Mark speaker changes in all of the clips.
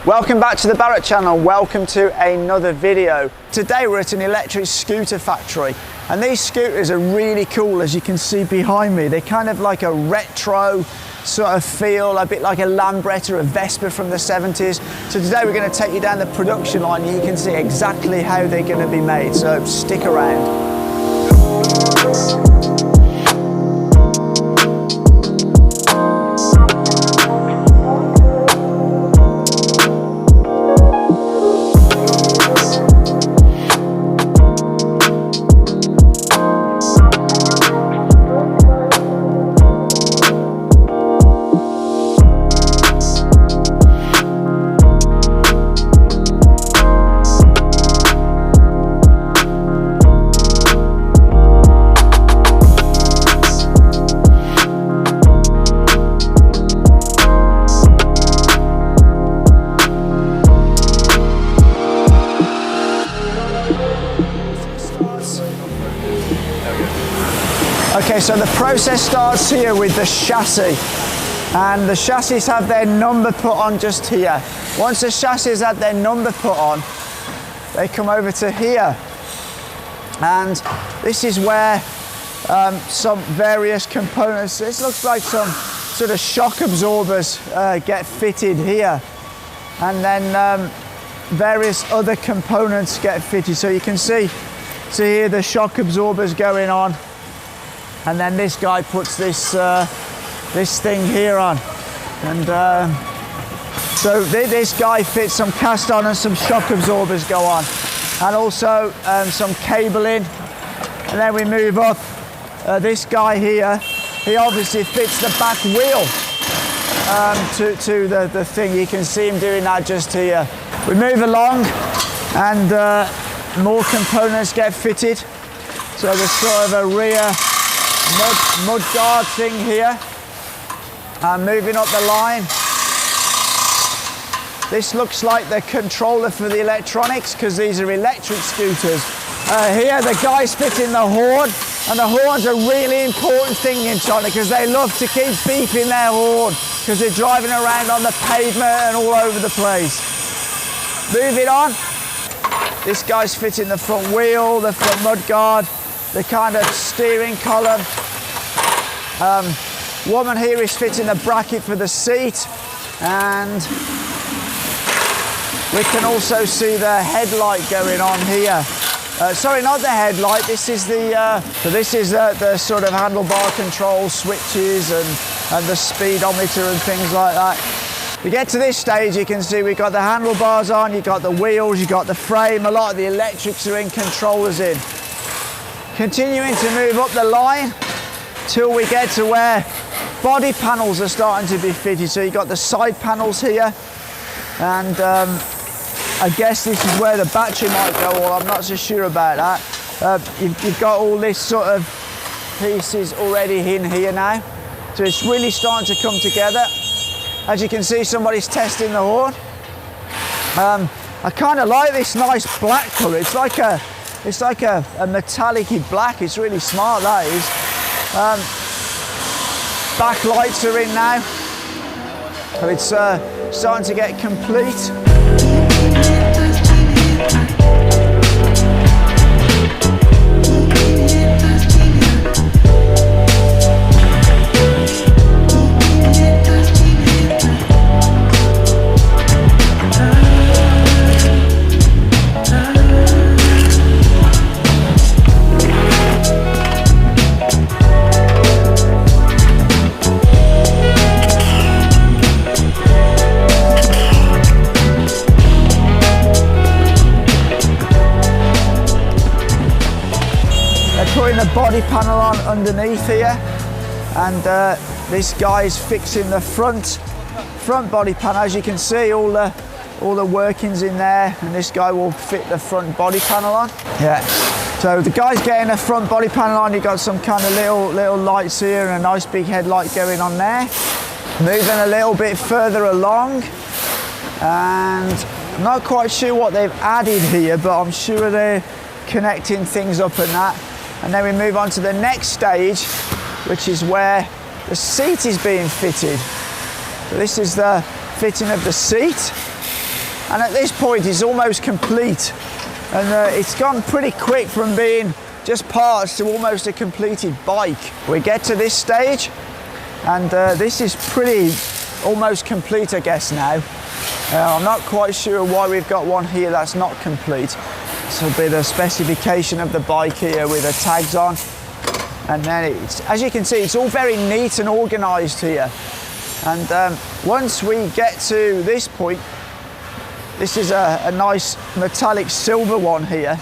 Speaker 1: Welcome back to the Barrett channel, welcome to another video. Today we're at an electric scooter factory and these scooters are really cool, as you can see behind me. They're kind of like a retro sort of feel, a bit like a Lambretta or a Vespa from the 70s. So today we're going to take you down the production line and you can see exactly how they're going to be made, so stick around. Okay, so the process starts here with the chassis, and the chassis have their number put on just here. Once the chassis has had their number put on, they come over to here, and this is where some various components, this looks like some sort of shock absorbers get fitted here, and then various other components get fitted. So you can see here the shock absorbers going on. And then this guy puts this thing here on, and so this guy fits some cast on and some shock absorbers go on, and also some cabling. And then we move up. This guy here, he obviously fits the back wheel to the thing. You can see him doing that just here. We move along, and more components get fitted. So there's sort of a rear mud guard thing here, and moving up the line. This looks like the controller for the electronics, because these are electric scooters. Here the guy's fitting the horn, and the horn's a really important thing in China because they love to keep beeping their horn because they're driving around on the pavement and all over the place. Moving on, this guy's fitting the front wheel, the front mud guard, the kind of steering column. Woman here is fitting the bracket for the seat, and we can also see the headlight going on here. Sorry, not the headlight. This is the sort of handlebar control switches and the speedometer and things like that. We get to this stage, you can see we've got the handlebars on, you've got the wheels, you've got the frame. A lot of the electrics are in, controllers in. Continuing to move up the line till we get to where body panels are starting to be fitted. So you've got the side panels here, and I guess this is where the battery might go, or I'm not so sure about that. You've got all this sort of pieces already in here now. So it's really starting to come together. As you can see, somebody's testing the horn. I kind of like this nice black colour. It's like a metallic-y black. It's really smart, that is. Back lights are in now. So it's starting to get complete. Putting the body panel on underneath here, and this guy's fixing the front body panel. As you can see, all the workings in there, and this guy will fit the front body panel on. Yeah. So the guy's getting the front body panel on. You've got some kind of little lights here and a nice big headlight going on there. Moving a little bit further along, and I'm not quite sure what they've added here, but I'm sure they're connecting things up and that. And then we move on to the next stage, which is where the seat is being fitted. So this is the fitting of the seat. And at this point it's almost complete, and it's gone pretty quick from being just parts to almost a completed bike. We get to this stage, and this is pretty almost complete, I guess, now. I'm not quite sure why we've got one here that's not complete. This will be the specification of the bike here with the tags on. And then it's, as you can see, it's all very neat and organised here. And once we get to this point, this is a nice metallic silver one here.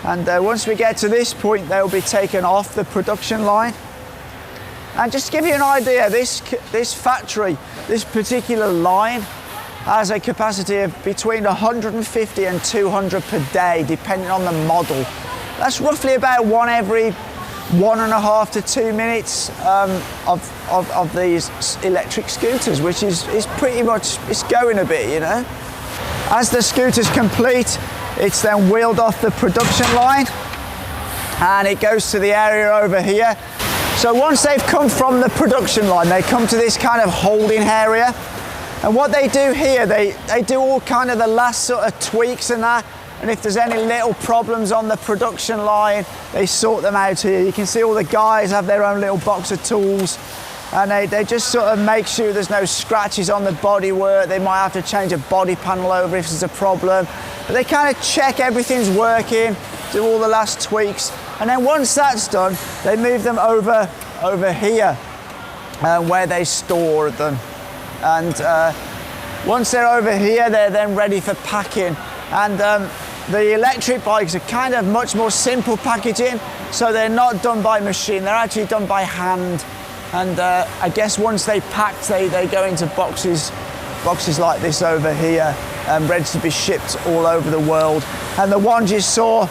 Speaker 1: And once we get to this point, they'll be taken off the production line. And just to give you an idea, this factory, this particular line, has a capacity of between 150 and 200 per day, depending on the model. That's roughly about one every 1.5 to 2 minutes of these electric scooters, which is pretty much, it's going a bit, you know. As the scooter's complete, it's then wheeled off the production line and it goes to the area over here. So once they've come from the production line, they come to this kind of holding area. And what they do here, they do all kind of the last sort of tweaks and that. And if there's any little problems on the production line, they sort them out here. You can see all the guys have their own little box of tools, and they just sort of make sure there's no scratches on the bodywork. They might have to change a body panel over if there's a problem. But they kind of check everything's working, do all the last tweaks. And then once that's done, they move them over here where they store them. And once they're over here, they're then ready for packing. And the electric bikes are kind of much more simple packaging, so they're not done by machine, they're actually done by hand. And I guess once they packed, they go into boxes like this over here, ready to be shipped all over the world. And the ones you saw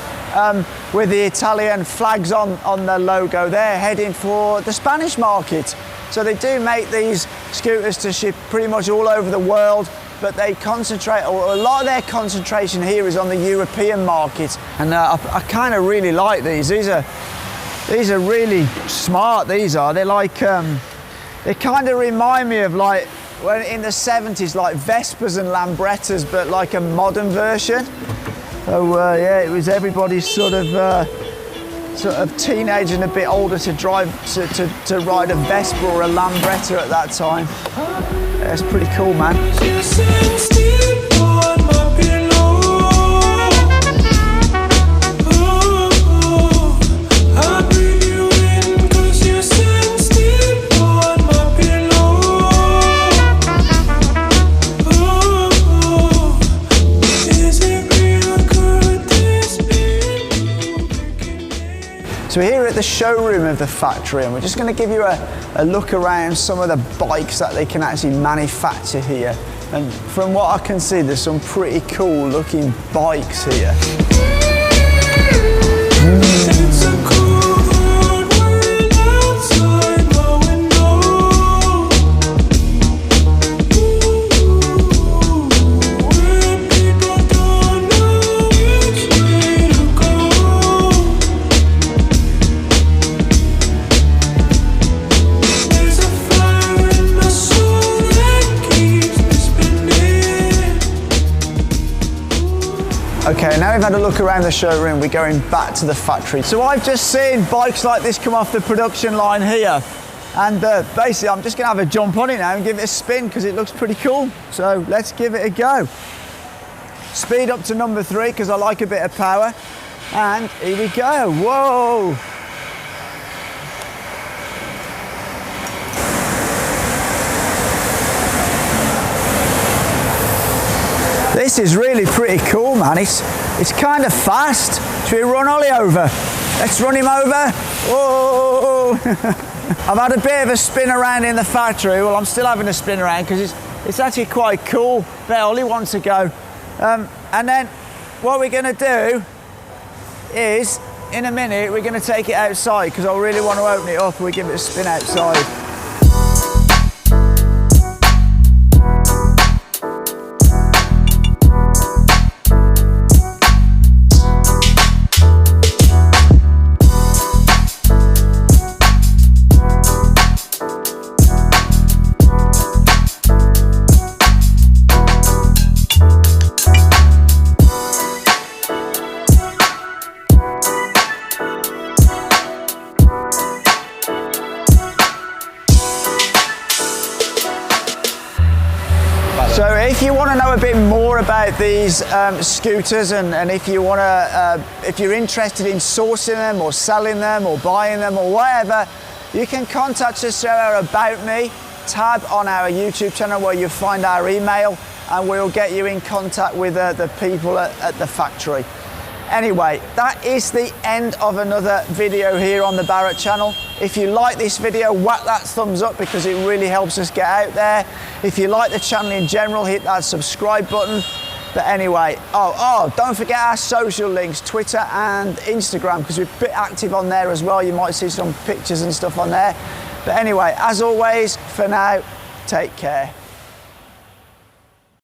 Speaker 1: with the Italian flags on the logo, they're heading for the Spanish market. So they do make these scooters to ship pretty much all over the world, but they concentrate, or a lot of their concentration here is on the European market. And I kind of really like these. These are really smart, these are. They're like, they kind of remind me of like, when in the 70s, like Vespas and Lambrettas, but like a modern version. So yeah, it was everybody's sort of teenager and a bit older to drive, to ride a Vespa or a Lambretta at that time. Yeah, it's pretty cool, man. So we're here at the showroom of the factory, and we're just going to give you a look around some of the bikes that they can actually manufacture here. And from what I can see, there's some pretty cool looking bikes here. Okay, now we've had a look around the showroom, we're going back to the factory. So I've just seen bikes like this come off the production line here. And basically I'm just gonna have a jump on it now and give it a spin because it looks pretty cool. So let's give it a go. Speed up to number 3 because I like a bit of power. And here we go, whoa. This is really pretty cool, man. It's kind of fast. Should we run Ollie over? Let's run him over. Whoa! I've had a bit of a spin around in the factory. Well, I'm still having a spin around because it's actually quite cool. But Ollie wants to go. And then what we're going to do is, in a minute, we're going to take it outside because I really want to open it up and we give it a spin outside. you want to know a bit more about these scooters, and if you want to, if you're interested in sourcing them or selling them or buying them or whatever, you can contact us through our About Me tab on our YouTube channel, where you'll find our email, and we'll get you in contact with the people at the factory. Anyway, that is the end of another video here on the Barrett channel. If you like this video, whack that thumbs up, because it really helps us get out there. If you like the channel in general, hit that subscribe button. But anyway, don't forget our social links, Twitter and Instagram, because we're a bit active on there as well. You might see some pictures and stuff on there. But anyway, as always, for now, take care.